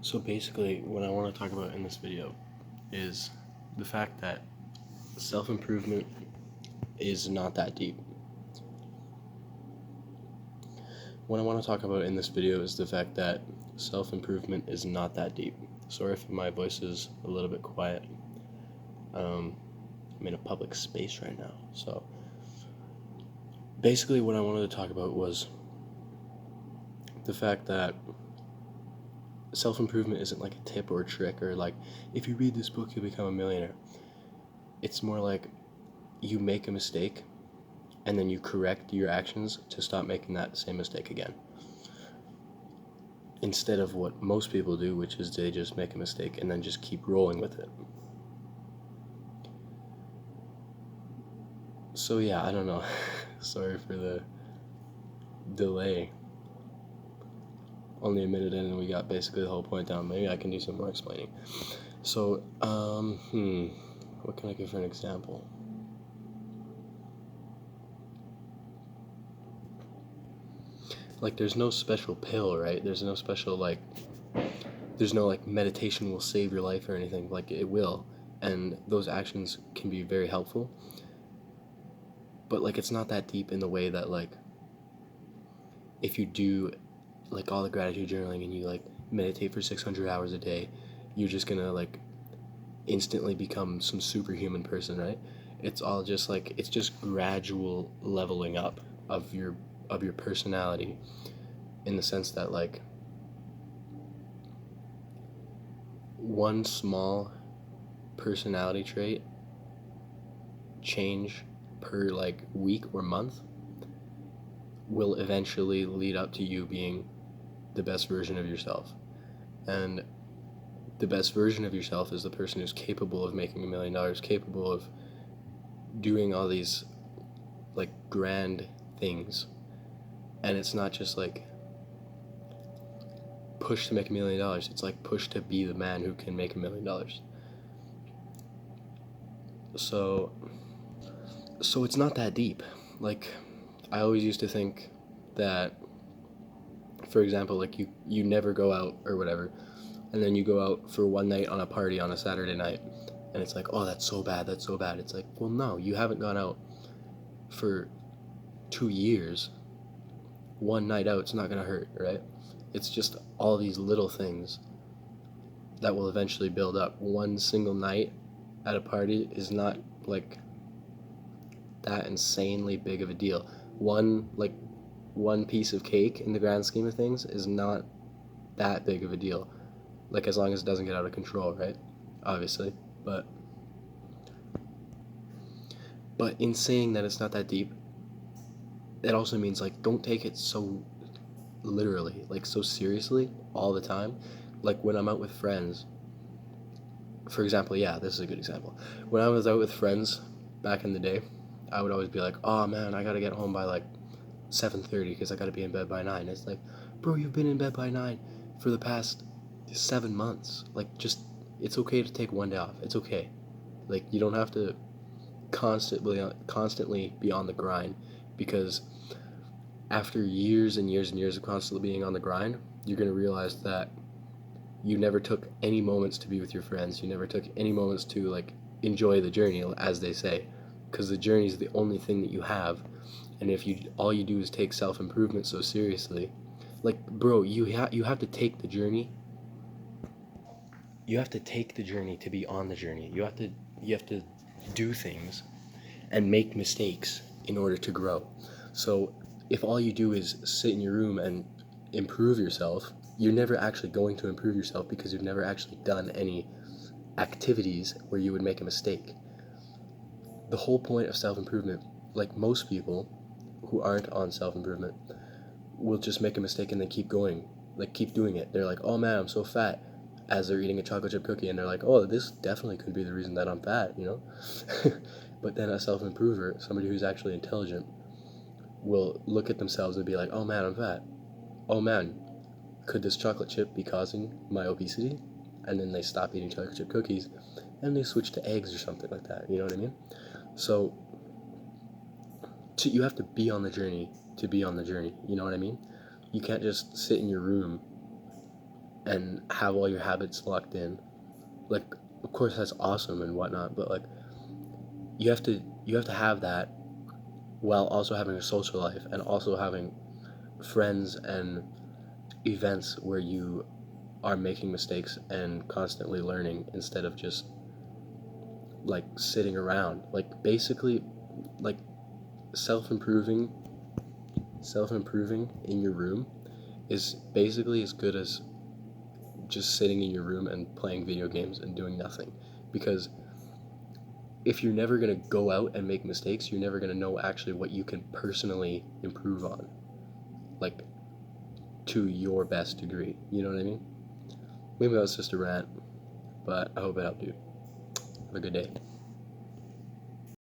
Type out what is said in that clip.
So basically, what I want to talk about in this video is the fact that self-improvement is not that deep. What I want to talk about in this video is the fact that self-improvement is not that deep. Sorry if my voice is a little bit quiet. I'm in a public space right now. So basically what I wanted to talk about was the fact that self-improvement isn't like a tip or a trick or like, if you read this book, you'll become a millionaire. It's more like you make a mistake and then you correct your actions to stop making that same mistake again. Instead of what most people do, which is they just make a mistake and then just keep rolling with it. So yeah, I don't know. Sorry for the delay. Only a minute in and we got basically the whole point down. Maybe I can do some more explaining. So, what can I give for an example? Like, there's no special pill, right? There's no special, there's no, meditation will save your life or anything. Like, it will. And those actions can be very helpful. But, it's not that deep in the way that, if you do, all the gratitude journaling and you, meditate for 600 hours a day, you're just gonna, instantly become some superhuman person, right? It's all just, it's just gradual leveling up of your personality, in the sense that one small personality trait change per week or month will eventually lead up to you being the best version of yourself. And the best version of yourself is the person who's capable of making $1 million, capable of doing all these grand things. And it's not just push to make $1 million, it's push to be the man who can make $1 million. So it's not that deep. I always used to think that, for example, you never go out or whatever, and then you go out for one night on a party on a Saturday night, and it's oh, that's so bad. It's well, no, you haven't gone out for 2 years. One night out, it's not gonna hurt, right? It's just all these little things that will eventually build up. One single night at a party is not that insanely big of a deal. One piece of cake in the grand scheme of things is not that big of a deal. As long as it doesn't get out of control, right? Obviously. But in saying that it's not that deep, it also means don't take it so literally, so seriously all the time. When I'm out with friends, for example, yeah, this is a good example. When I was out with friends back in the day, I would always be oh man, I gotta get home by 7:30 because I gotta be in bed by 9. It's bro, you've been in bed by 9 for the past 7 months. It's okay to take one day off. It's okay. You don't have to constantly be on the grind, because after years and years and years of constantly being on the grind, you're going to realize that you never took any moments to be with your friends. You never took any moments to enjoy the journey, as they say, because the journey is the only thing that you have. And if all you do is take self-improvement so seriously, bro, you have to take the journey. You have to take the journey to be on the journey. You have to do things and make mistakes in order to grow. So if all you do is sit in your room and improve yourself, you're never actually going to improve yourself, because you've never actually done any activities where you would make a mistake. The whole point of self-improvement, most people who aren't on self-improvement, will just make a mistake and then keep going, keep doing it. They're oh man, I'm so fat, as they're eating a chocolate chip cookie, and they're oh, this definitely could be the reason that I'm fat, But then a self-improver, somebody who's actually intelligent, will look at themselves and be oh man, I'm fat. Oh man, could this chocolate chip be causing my obesity? And then they stop eating chocolate chip cookies and they switch to eggs or something like that. You know what I mean? So you have to be on the journey to be on the journey. You know what I mean? You can't just sit in your room and have all your habits locked in. Like, of course that's awesome and whatnot, but like you have to have that while also having a social life and also having friends and events where you are making mistakes and constantly learning instead of just like sitting around. Like basically like self-improving self-improving in your room is basically as good as just sitting in your room and playing video games and doing nothing, because if you're never going to go out and make mistakes, you're never going to know actually what you can personally improve on, like to your best degree. You know what I mean? Maybe that was just a rant, but I hope it helped you. Have a good day.